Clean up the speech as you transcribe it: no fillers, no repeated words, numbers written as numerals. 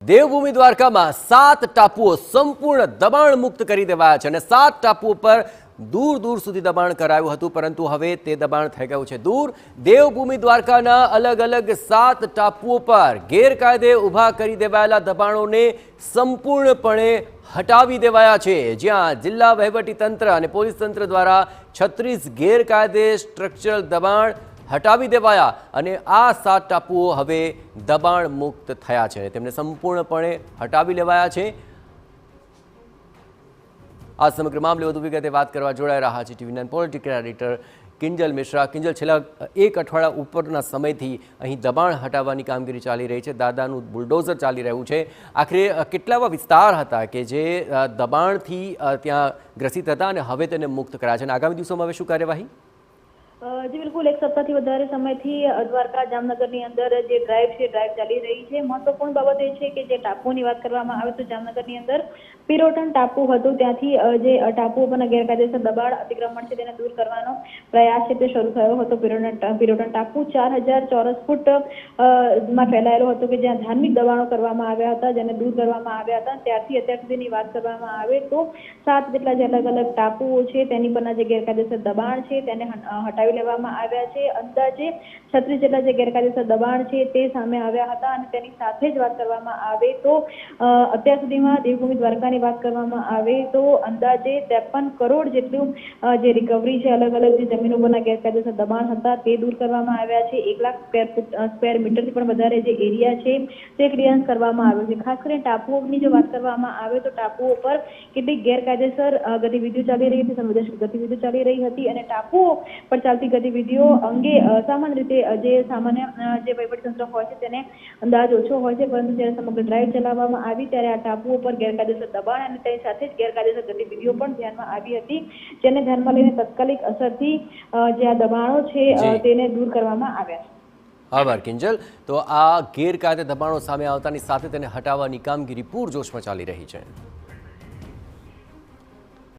દેવભૂમિ દ્વારકામાં 7 ટાપુઓ સંપૂર્ણ દબાણ મુક્ત કરી દેવાયા છે અને 7 ટાપુઓ પર દૂર દૂર સુધી દબાણ કરાયું હતું, પરંતુ હવે તે દબાણ થઈ ગયું છે દૂર। દેવભૂમિ દ્વારકાના અલગ અલગ 7 ટાપુઓ પર ગેરકાયદે ઊભા કરી દેવાયેલા દબાણોને સંપૂર્ણપણે હટાવી દેવાયા છે, જ્યાં જિલ્લા વહીવટીતંત્ર અને પોલીસ તંત્ર દ્વારા 36 ગેરકાયદે સ્ટ્રક્ચરલ દબાણ હટાવી દેવાયા અને આ 7 ટાપુઓ હવે દબાણ મુક્ત થયા છે, તેમને સંપૂર્ણપણે હટાવી લેવાયા છે। આ સમગ્ર મામલે વધુ વિગતે વાત કરવા જોડાઈ રહ્યા છે TV 9 political editor Kinjal Mishra. Kinjal, છેલ્લા 1 અઠવાડિયા ઉપરના સમયથી અહીં દબાણ હટાવવાની કામગીરી ચાલી રહી છે, દાદાનું બુલડોઝર ચાલી રહ્યું છે। આખરે કેટલા એવા વિસ્તાર હતા કે જે દબાણથી ત્યાં ગ્રસિત હતા અને હવે તેને મુક્ત કર્યા છે અને આગામી દિવસોમાં હવે શું કાર્યવાહી? જી બિલકુલ, એક સપ્તાહથી વધારે સમયથી દ્વારકા જામનગરની અંદર જે ડ્રાઈવ ચાલી રહી છે। મહત્વપૂર્ણ બાબત એ છે કે જે ટાપુઓની વાત કરવામાં આવે તો જામનગરની અંદર પિરોટન ટાપુ હતું, ત્યાંથી જે ટાપુઓ પરના ગેરકાયદેસર દબાણ અતિક્રમણ છે તેને દૂર કરવાનો પ્રયાસ છે તે શરૂ થયો હતો। પિરોટન ટાપુ 4000 ચોરસ ફૂટ માં ફેલાયેલો હતો કે જ્યાં ધાર્મિક દબાણો કરવામાં આવ્યા હતા, જેને દૂર કરવામાં આવ્યા હતા। ત્યારથી અત્યાર સુધીની વાત કરવામાં આવે તો 7 જેટલા જે અલગ અલગ ટાપુઓ છે તેની પરના જે ગેરકાયદેસર દબાણ છે તેને હટાવી લેવામાં આવ્યા છે। અંદાજે 36 જેટલા જે ગેરકાયદેસર દબાણ છે તે સામે આવ્યા હતા અને તેની સાથે જ વાત કરવામાં આવે તો અત્યાર સુધીમાં દેવભૂમિ દ્વારકાની વાત કરવામાં આવે તો અંદાજે 53 કરોડ જેટલું જે રિકવરી છે, અલગ અલગ જે જમીનો પરના ગેરકાયદેસર દબાણ હતા તે દૂર કરવામાં આવ્યા છે। 1 લાખ સ્ક્વેર મીટરથી પણ વધારે જે એરિયા છે તે ક્લિયરન્સ કરવામાં આવ્યો છે। ખાસ કરીને ટાપુઓની જો વાત કરવામાં આવે તો ટાપુઓ પર કેટલીક ગેરકાયદેસર ગતિવિધિઓ ચાલી રહી હતી, સંવેદનશીલ ગતિવિધિઓ ચાલી રહી હતી અને ટાપુઓ પર ચાલતી ગતિવિધિઓ અંગે સામાન્ય રીતે જે વહીવટીતંત્ર હોય છે તેને અંદાજ ઓછો હોય છે, પરંતુ જ્યારે સમગ્ર ડ્રાઈવ ચલાવવામાં આવી ત્યારે આ ટાપુઓ પર ગેરકાયદેસર દબાણ અને તેની સાથે જ ગેરકાયદેસર ગતિવિધિઓ પણ ધ્યાનમાં આવી હતી, જેને ધ્યાનમાં લઈને તાત્કાલિક અસરથી જે આ દબાણો છે તેને દૂર કરવામાં આવ્યા છે। આભાર કિંજલ। તો આ ગેરકાયદે દબાણો સામે આવતાની સાથે તેને હટાવવાની કામગીરી પૂરજોશમાં ચાલી રહી છે।